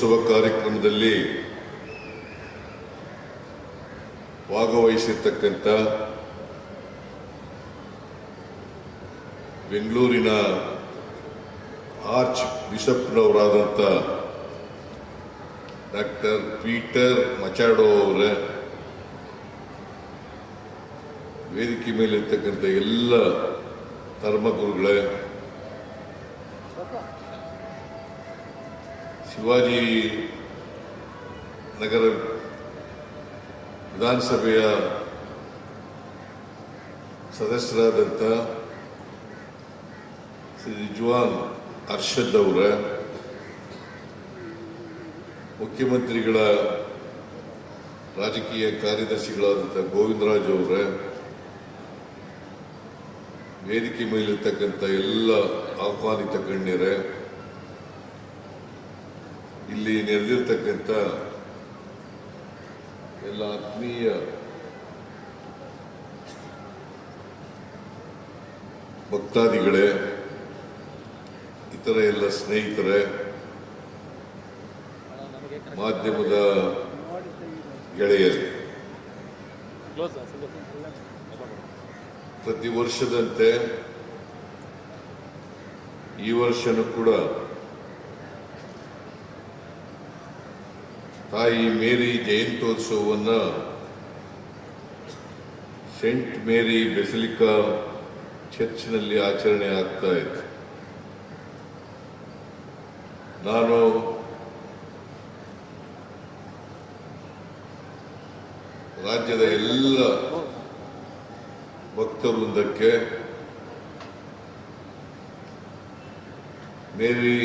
ಜಯಂತ್ಯೋತ್ಸವ ಕಾರ್ಯಕ್ರಮದಲ್ಲಿ ಭಾಗವಹಿಸಿರ್ತಕ್ಕಂಥ ಬೆಂಗಳೂರಿನ arch ಬಿಷಪ್ನವರಾದಂಥ doctor Peter ಮಚಾಡೋ ಅವರ ವೇದಿಕೆ ಮೇಲಿರ್ತಕ್ಕಂಥ ಎಲ್ಲ ಧರ್ಮಗುರುಗಳೇ, ಶಿವಾಜಿ ನಗರ ವಿಧಾನಸಭೆಯ ಸದಸ್ಯರಾದಂಥ ಶ್ರೀ ರಿಜ್ವಾನ್ ಅರ್ಷದ್ ಅವರ, ಮುಖ್ಯಮಂತ್ರಿಗಳ ರಾಜಕೀಯ ಕಾರ್ಯದರ್ಶಿಗಳಾದಂಥ ಗೋವಿಂದರಾಜ್ ಅವರ, ವೇದಿಕೆ ಮೇಲಿರ್ತಕ್ಕಂಥ ಎಲ್ಲ ಆಹ್ವಾನಿತ ಗಣ್ಯರೇ, ಇಲ್ಲಿ ನೆರೆದಿರ್ತಕ್ಕಂಥ ಎಲ್ಲ ಆತ್ಮೀಯ ಭಕ್ತಾದಿಗಳೇ, ಇತರ ಎಲ್ಲ ಸ್ನೇಹಿತರೇ, ಮಾಧ್ಯಮದ ಗೆಳೆಯರು, ಪ್ರತಿ ವರ್ಷದಂತೆ ಈ ವರ್ಷನೂ ಕೂಡ ತಾಯಿ ಮೇರಿ ಜಯಂತ್ಯೋತ್ಸವವನ್ನು ಸೇಂಟ್ ಮೇರಿ ಬೆಸಿಲಿಕಾ ಚರ್ಚ್ನಲ್ಲಿ ಆಚರಣೆ ಆಗ್ತಾ ಇತ್ತು. ನಾನು ರಾಜ್ಯದ ಎಲ್ಲ ಭಕ್ತವೃಂದಕ್ಕೆ ಮೇರಿ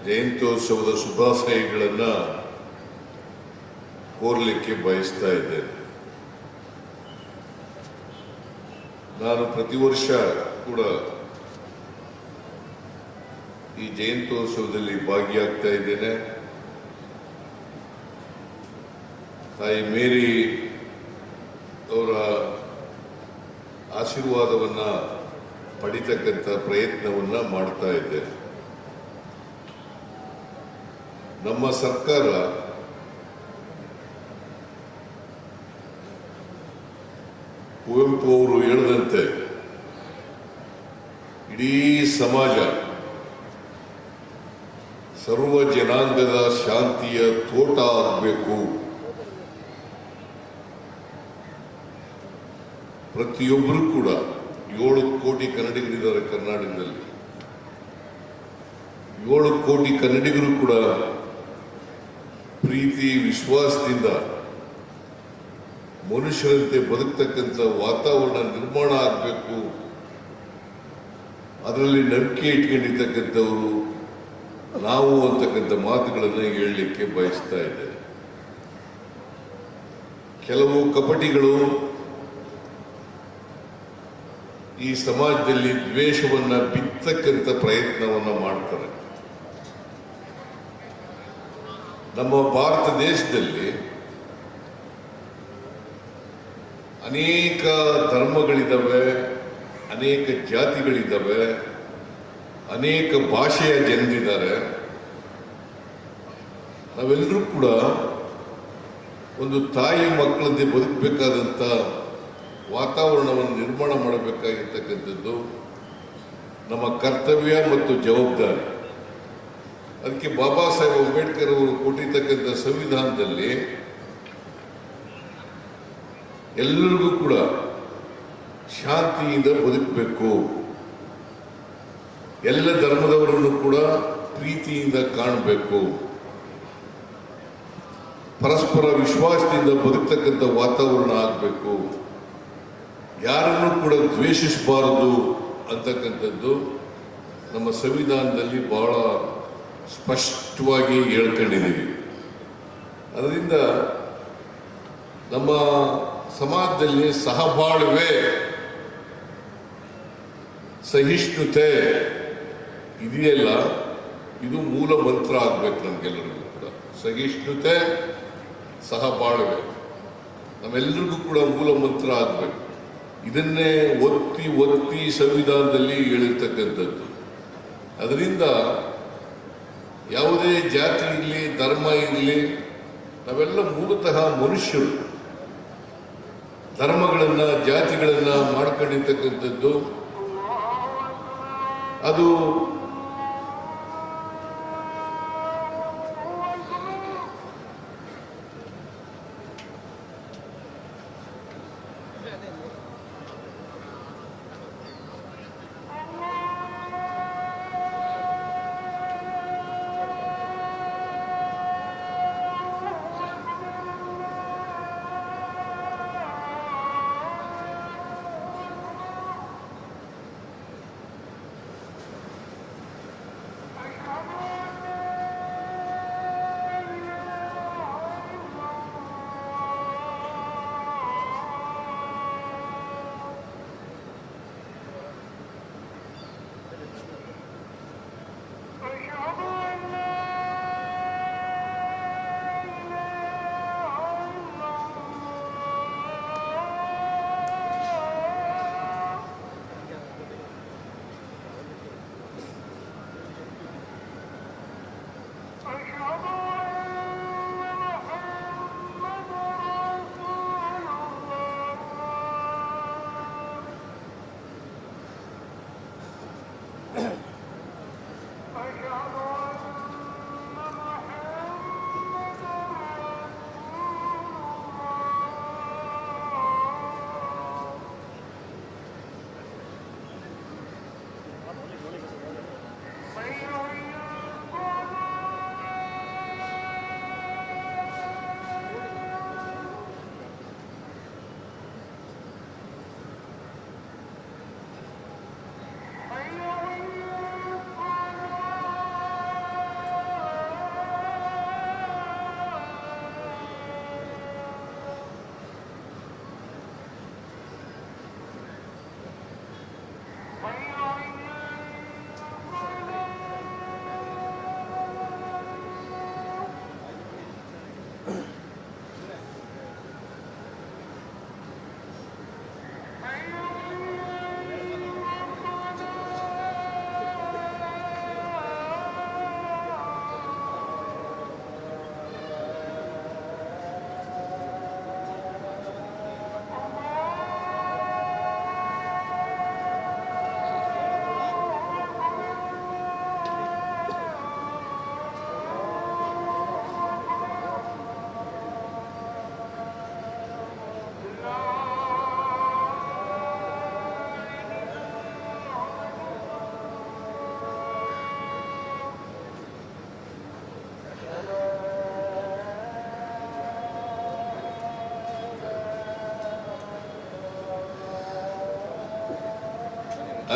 ಜಯಂತ್ಯೋತ್ಸವದ ಶುಭಾಶಯಗಳನ್ನು ಕೋರಲಿಕ್ಕೆ ಬಯಸ್ತಾ ಇದ್ದೇನೆ. ನಾನು ಪ್ರತಿ ವರ್ಷ ಕೂಡ ಈ ಜಯಂತ್ಯೋತ್ಸವದಲ್ಲಿ ಭಾಗಿಯಾಗ್ತಾ ಇದ್ದೇನೆ. ತಾಯಿ ಮೇರಿ ಅವರ ಆಶೀರ್ವಾದವನ್ನು ಪಡಿತಕ್ಕಂಥ ಪ್ರಯತ್ನವನ್ನು ಮಾಡ್ತಾ ಇದ್ದೇನೆ. ನಮ್ಮ ಸರ್ಕಾರ ಕುವೆಂಪು ಅವರು ಹೇಳಿದಂತೆ ಇಡೀ ಸಮಾಜ ಸರ್ವ ಜನಾಂಗದ ಶಾಂತಿಯ ತೋಟ ಆಗಬೇಕು, ಪ್ರತಿಯೊಬ್ಬರು ಕೂಡ 7 ಕೋಟಿ ಕನ್ನಡಿಗರಿದ್ದಾರೆ ಕರ್ನಾಟಕದಲ್ಲಿ. 7 ಕೋಟಿ ಕನ್ನಡಿಗರು ಕೂಡ ಪ್ರೀತಿ ವಿಶ್ವಾಸದಿಂದ ಮನುಷ್ಯರಂತೆ ಬದುಕ್ತಕ್ಕಂಥ ವಾತಾವರಣ ನಿರ್ಮಾಣ ಆಗಬೇಕು, ಅದರಲ್ಲಿ ನಂಬಿಕೆ ಇಟ್ಕೊಂಡಿರ್ತಕ್ಕಂಥವರು ನಾವು ಅಂತಕ್ಕಂಥ ಮಾತುಗಳನ್ನು ಹೇಳಲಿಕ್ಕೆ ಬಯಸ್ತಾ ಇದ್ದೇನೆ. ಕೆಲವು ಕಪಟಿಗಳು ಈ ಸಮಾಜದಲ್ಲಿ ದ್ವೇಷವನ್ನು ಬಿತ್ತಕ್ಕಂಥ ಪ್ರಯತ್ನವನ್ನು ಮಾಡ್ತಾರೆ. ನಮ್ಮ ಭಾರತ ದೇಶದಲ್ಲಿ ಅನೇಕ ಧರ್ಮಗಳಿದ್ದಾವೆ, ಅನೇಕ ಜಾತಿಗಳಿದ್ದಾವೆ, ಅನೇಕ ಭಾಷೆಯ ಜನರಿದ್ದಾರೆ. ನಾವೆಲ್ಲರೂ ಕೂಡ ಒಂದು ತಾಯಿ ಮಕ್ಕಳಂತೆ ಬದುಕಬೇಕಾದಂಥ ವಾತಾವರಣವನ್ನು ನಿರ್ಮಾಣ ಮಾಡಬೇಕಾಗಿರ್ತಕ್ಕಂಥದ್ದು ನಮ್ಮ ಕರ್ತವ್ಯ ಮತ್ತು ಜವಾಬ್ದಾರಿ. ಅದಕ್ಕೆ ಬಾಬಾ ಸಾಹೇಬ್ ಅಂಬೇಡ್ಕರ್ ಅವರು ಕೊಟ್ಟಿರ್ತಕ್ಕಂಥ ಸಂವಿಧಾನದಲ್ಲಿ ಎಲ್ಲರಿಗೂ ಕೂಡ ಶಾಂತಿಯಿಂದ ಬದುಕಬೇಕು, ಎಲ್ಲ ಧರ್ಮದವರನ್ನು ಕೂಡ ಪ್ರೀತಿಯಿಂದ ಕಾಣಬೇಕು, ಪರಸ್ಪರ ವಿಶ್ವಾಸದಿಂದ ಬದುಕ್ತಕ್ಕಂಥ ವಾತಾವರಣ ಆಗಬೇಕು, ಯಾರನ್ನು ಕೂಡ ದ್ವೇಷಿಸಬಾರದು ಅಂತಕ್ಕಂಥದ್ದು ನಮ್ಮ ಸಂವಿಧಾನದಲ್ಲಿ ಬಹಳ ಸ್ಪಷ್ಟವಾಗಿ ಹೇಳ್ಕೊಂಡಿದ್ದೀವಿ. ಅದರಿಂದ ನಮ್ಮ ಸಮಾಜದಲ್ಲಿ ಸಹಬಾಳ್ವೆ, ಸಹಿಷ್ಣುತೆ ಇದೆಯಲ್ಲ, ಇದು ಮೂಲ ಮಂತ್ರ ಆಗಬೇಕು ನಮಗೆಲ್ಲರಿಗೂ ಕೂಡ. ಸಹಿಷ್ಣುತೆ, ಸಹಬಾಳ್ವೆ ನಮ್ಮೆಲ್ಲರಿಗೂ ಕೂಡ ಮೂಲ ಮಂತ್ರ ಆಗಬೇಕು. ಇದನ್ನೇ ಒತ್ತಿ ಒತ್ತಿ ಸಂವಿಧಾನದಲ್ಲಿ ಹೇಳಿರ್ತಕ್ಕಂಥದ್ದು. ಅದರಿಂದ ಯಾವುದೇ ಜಾತಿ ಇರಲಿ, ಧರ್ಮ ಇರಲಿ, ನಾವೆಲ್ಲ ಮೂಲತಃ ಮನುಷ್ಯರು. ಧರ್ಮಗಳನ್ನು, ಜಾತಿಗಳನ್ನು ಮಾಡ್ಕೊಂಡಿರ್ತಕ್ಕಂಥದ್ದು ಅದು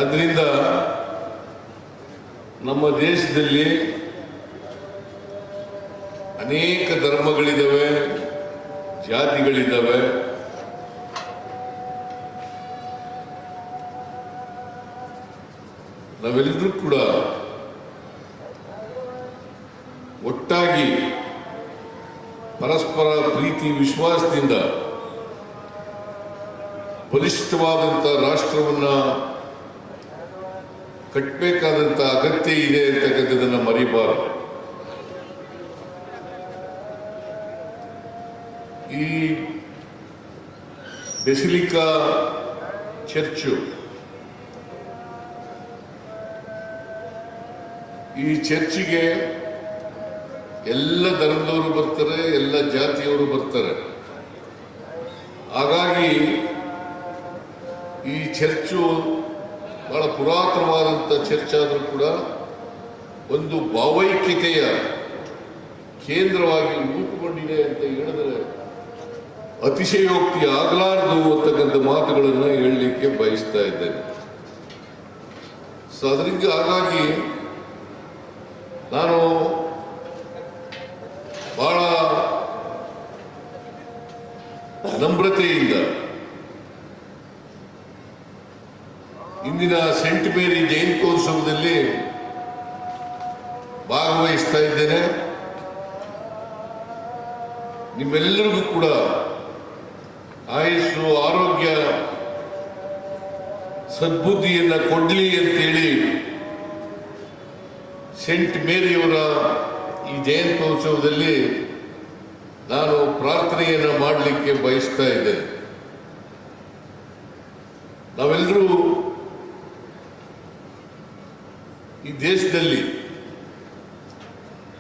ಅದರಿಂದ ನಮ್ಮ ದೇಶದಲ್ಲಿ ಅನೇಕ ಧರ್ಮಗಳಿದ್ದಾವೆ, ಜಾತಿಗಳಿದ್ದಾವೆ. ನಾವೆಲ್ಲರೂ ಕೂಡ ಒಟ್ಟಾಗಿ ಪರಸ್ಪರ ಪ್ರೀತಿ ವಿಶ್ವಾಸದಿಂದ ಬಲಿಷ್ಠವಾದಂಥ ರಾಷ್ಟ್ರವನ್ನ ಕಟ್ಟಬೇಕಾದಂಥ ಅಗತ್ಯ ಇದೆ ಅಂತಕ್ಕಂಥದ್ದನ್ನು ಮರಿಬಾರದು. ಈ ಬೆಸಿಲಿಕಾ ಚರ್ಚು, ಈ ಚರ್ಚಿಗೆ ಎಲ್ಲ ಧರ್ಮದವರು ಬರ್ತಾರೆ, ಎಲ್ಲ ಜಾತಿಯವರು ಬರ್ತಾರೆ. ಹಾಗಾಗಿ ಈ ಚರ್ಚು ಬಹಳ ಪುರಾತನವಾದಂಥ ಚರ್ಚ್ ಆದರೂ ಕೂಡ ಒಂದು ಭಾವೈಕ್ಯತೆಯ ಕೇಂದ್ರವಾಗಿ ರೂಪುಗೊಂಡಿದೆ ಅಂತ ಹೇಳಿದರೆ ಅತಿಶಯೋಕ್ತಿ ಆಗಲಾರದು ಅಂತಕ್ಕಂಥ ಮಾತುಗಳನ್ನು ಹೇಳಲಿಕ್ಕೆ ಬಯಸ್ತಾ ಇದ್ದೇನೆ. ಸೊ ಅದರಿಂದ ಹಾಗಾಗಿ ನಾನು ಬಹಳ ನಮ್ರತೆಯಿಂದ ಇಂದಿನ ಸೆಂಟ್ ಮೇರಿ ಜಯಂತ್ಯೋತ್ಸವದಲ್ಲಿ ಭಾಗವಹಿಸ್ತಾ ಇದ್ದೇನೆ. ನಿಮ್ಮೆಲ್ಲರಿಗೂ ಕೂಡ ಆಯುಸ್ಸು, ಆರೋಗ್ಯ, ಸದ್ಬುದ್ಧಿಯನ್ನು ಕೊಡ್ಲಿ ಅಂತೇಳಿ ಸೆಂಟ್ ಮೇರಿಯವರ ಈ ಜಯಂತ್ಯೋತ್ಸವದಲ್ಲಿ ನಾನು ಪ್ರಾರ್ಥನೆಯನ್ನು ಮಾಡಲಿಕ್ಕೆ ಬಯಸ್ತಾ ಇದ್ದೇನೆ. ನಾವೆಲ್ಲರೂ ಈ ದೇಶದಲ್ಲಿ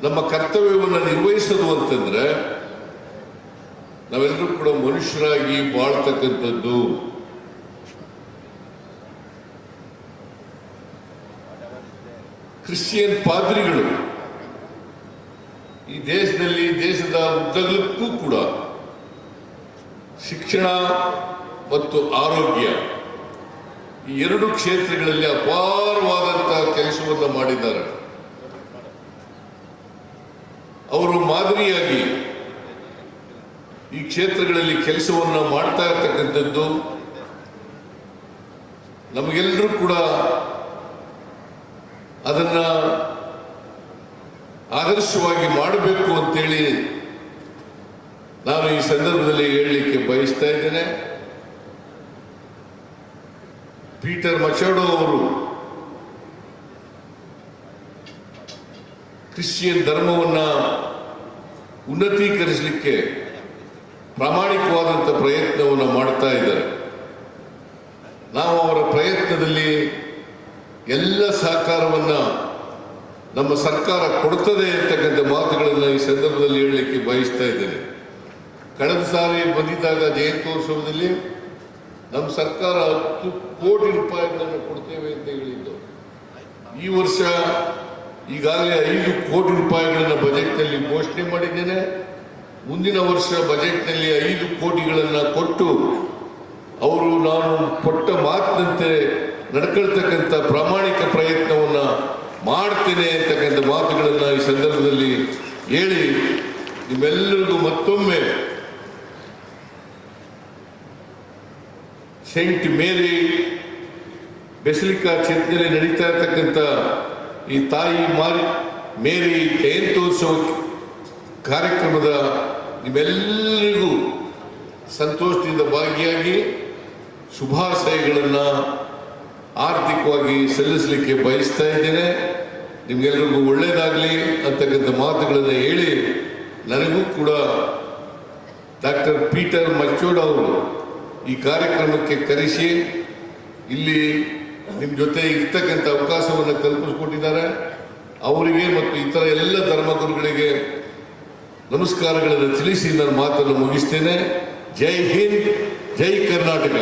ನಮ್ಮ ಕರ್ತವ್ಯವನ್ನು ನಿರ್ವಹಿಸೋದು ಅಂತಂದ್ರೆ ನಾವೆಲ್ಲರೂ ಕೂಡ ಮನುಷ್ಯರಾಗಿ ಬಾಳ್ತಕ್ಕಂಥದ್ದು. ಕ್ರಿಶ್ಚಿಯನ್ ಪಾದ್ರಿಗಳು ಈ ದೇಶದಲ್ಲಿ ದೇಶದ ಉದ್ದಗಲಕ್ಕೂ ಕೂಡ ಶಿಕ್ಷಣ ಮತ್ತು ಆರೋಗ್ಯ ಈ ಎರಡು ಕ್ಷೇತ್ರಗಳಲ್ಲಿ ಅಪಾರವಾದಂತಹ ಕೆಲಸವನ್ನು ಮಾಡಿದ್ದಾರೆ. ಅವರು ಮಾದರಿಯಾಗಿ ಈ ಕ್ಷೇತ್ರಗಳಲ್ಲಿ ಕೆಲಸವನ್ನು ಮಾಡ್ತಾ ಇರ್ತಕ್ಕಂಥದ್ದು ನಮಗೆಲ್ಲರೂ ಕೂಡ ಅದನ್ನ ಆದರ್ಶವಾಗಿ ಮಾಡಬೇಕು ಅಂತೇಳಿ ನಾನು ಈ ಸಂದರ್ಭದಲ್ಲಿ ಹೇಳಲಿಕ್ಕೆ ಬಯಸ್ತಾ ಇದ್ದೇನೆ. ಪೀಟರ್ ಮಚಾಡೋ ಅವರು ಕ್ರಿಶ್ಚಿಯನ್ ಧರ್ಮವನ್ನು ಉನ್ನತೀಕರಿಸಲಿಕ್ಕೆ ಪ್ರಾಮಾಣಿಕವಾದಂಥ ಪ್ರಯತ್ನವನ್ನು ಮಾಡ್ತಾ ಇದ್ದಾರೆ. ನಾವು ಅವರ ಪ್ರಯತ್ನದಲ್ಲಿ ಎಲ್ಲ ಸಹಕಾರವನ್ನು ನಮ್ಮ ಸರ್ಕಾರ ಕೊಡ್ತದೆ ಅಂತಕ್ಕಂಥ ಮಾತುಗಳನ್ನು ಈ ಸಂದರ್ಭದಲ್ಲಿ ಹೇಳಲಿಕ್ಕೆ ಬಯಸ್ತಾ ಇದ್ದೇನೆ. ಕಳೆದ ಸಾರಿ ಬಂದಿದ್ದಾಗ ಜಯಂತ್ಯೋತ್ಸವದಲ್ಲಿ ನಮ್ಮ ಸರ್ಕಾರ 10 ಕೋಟಿ ರೂಪಾಯಿಗಳನ್ನು ಕೊಡ್ತೇವೆ ಅಂತ ಹೇಳಿದ್ದು. ಈ ವರ್ಷ ಈಗಾಗಲೇ 5 ಕೋಟಿ ರೂಪಾಯಿಗಳನ್ನು ಬಜೆಟ್ನಲ್ಲಿ ಘೋಷಣೆ ಮಾಡಿದ್ದೇನೆ. ಮುಂದಿನ ವರ್ಷ ಬಜೆಟ್ನಲ್ಲಿ 5 ಕೋಟಿಗಳನ್ನು ಕೊಟ್ಟು ಅವರು ನಾನು ಕೊಟ್ಟ ಮಾತಿನಂತೆ ನಡ್ಕೊಳ್ತಕ್ಕಂಥ ಪ್ರಾಮಾಣಿಕ ಪ್ರಯತ್ನವನ್ನು ಮಾಡ್ತೇನೆ ಅಂತಕ್ಕಂಥ ಮಾತುಗಳನ್ನು ಈ ಸಂದರ್ಭದಲ್ಲಿ ಹೇಳಿ ನಿಮ್ಮೆಲ್ಲರಿಗೂ ಮತ್ತೊಮ್ಮೆ ಸೆಂಟ್ ಮೇರಿ ಬೆಸಿಲಿಕಾ ಚರ್ಚ್ನಲ್ಲಿ ನಡೀತಾ ಇರ್ತಕ್ಕಂಥ ಈ ತಾಯಿ ಮೇರಿ ಜಯಂತ್ಯೋತ್ಸವ ಕಾರ್ಯಕ್ರಮದ ನಿಮ್ಮೆಲ್ಲರಿಗೂ ಸಂತೋಷದಿಂದ ಭಾಗಿಯಾಗಿ ಶುಭಾಶಯಗಳನ್ನು ಆರ್ಥಿಕವಾಗಿ ಸಲ್ಲಿಸಲಿಕ್ಕೆ ಬಯಸ್ತಾ ಇದ್ದೇನೆ. ನಿಮ್ಗೆಲ್ರಿಗೂ ಒಳ್ಳೆಯದಾಗಲಿ ಅಂತಕ್ಕಂಥ ಮಾತುಗಳನ್ನು ಹೇಳಿ ನನಗೂ ಕೂಡ ಡಾಕ್ಟರ್ ಪೀಟರ್ ಮಚಾಡೋ ಅವರು ಈ ಕಾರ್ಯಕ್ರಮಕ್ಕೆ ಕರೆಸಿ ಇಲ್ಲಿ ನಿಮ್ಮ ಜೊತೆ ಇರ್ತಕ್ಕಂಥ ಅವಕಾಶವನ್ನು ಕಲ್ಪಿಸಿಕೊಟ್ಟಿದ್ದಾರೆ. ಅವರಿಗೆ ಮತ್ತು ಇತರ ಎಲ್ಲ ಧರ್ಮಗುರುಗಳಿಗೆ ನಮಸ್ಕಾರಗಳನ್ನು ತಿಳಿಸಿ ನನ್ನ ಮಾತನ್ನು ಮುಗಿಸ್ತೇನೆ. ಜೈ ಹಿಂದ್, ಜೈ ಕರ್ನಾಟಕ.